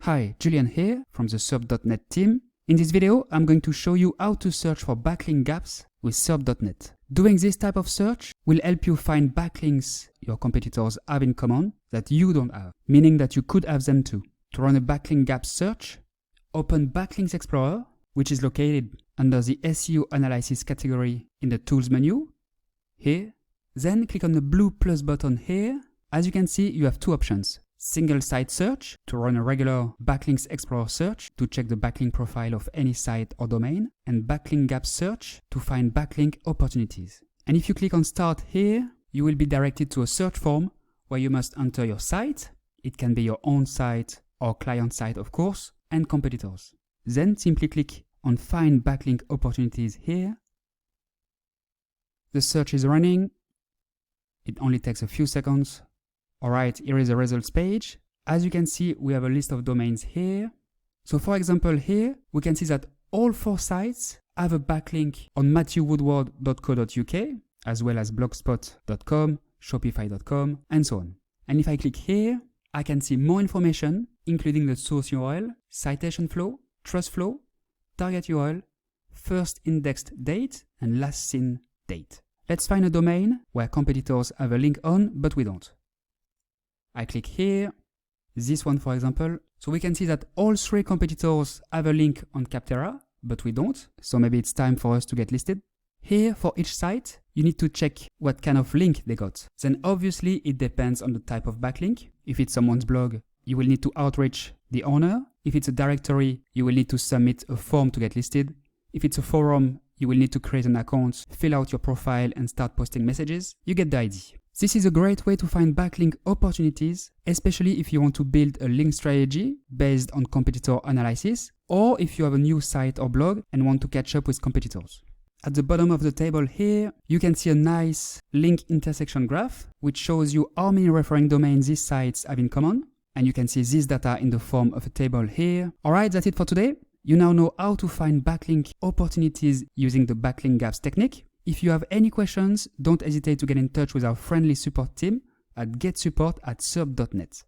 Hi, Julian here from the SERPed.net team. In this video, I'm going to show you how to search for backlink gaps with SERPed.net. Doing this type of search will help you find backlinks your competitors have in common that you don't have, meaning that you could have them too. To run a backlink gaps search, open Backlinks Explorer, which is located under the SEO Analysis category in the Tools menu, here. Then click on the blue plus button here. As you can see, you have two options. Single site search to run a regular Backlinks Explorer search to check the backlink profile of any site or domain, and backlink gap search to find backlink opportunities. And if you click on Start here, you will be directed to a search form where you must enter your site. It can be your own site or client site, of course, and competitors. Then simply click on Find Backlink Opportunities here. The search is running. It only takes a few seconds. Alright, here is the results page. As you can see, we have a list of domains here. So for example here, we can see that all 4 sites have a backlink on matthewwoodward.co.uk, as well as blogspot.com, shopify.com, and so on. And if I click here, I can see more information, including the source URL, citation flow, trust flow, target URL, first indexed date, and last seen date. Let's find a domain where competitors have a link on, but we don't. I click here, this one for example, so we can see that all 3 competitors have a link on Capterra, but we don't, so maybe it's time for us to get listed. Here, for each site, you need to check what kind of link they got. Then obviously it depends on the type of backlink. If it's someone's blog, you will need to outreach the owner. If it's a directory, you will need to submit a form to get listed. If it's a forum, you will need to create an account, fill out your profile, and start posting messages. You get the idea. This is a great way to find backlink opportunities, especially if you want to build a link strategy based on competitor analysis, or if you have a new site or blog and want to catch up with competitors. At the bottom of the table here, you can see a nice link intersection graph, which shows you how many referring domains these sites have in common. And you can see this data in the form of a table here. Alright, that's it for today. You now know how to find backlink opportunities using the backlink gaps technique. If you have any questions, don't hesitate to get in touch with our friendly support team at getsupport@serped.net.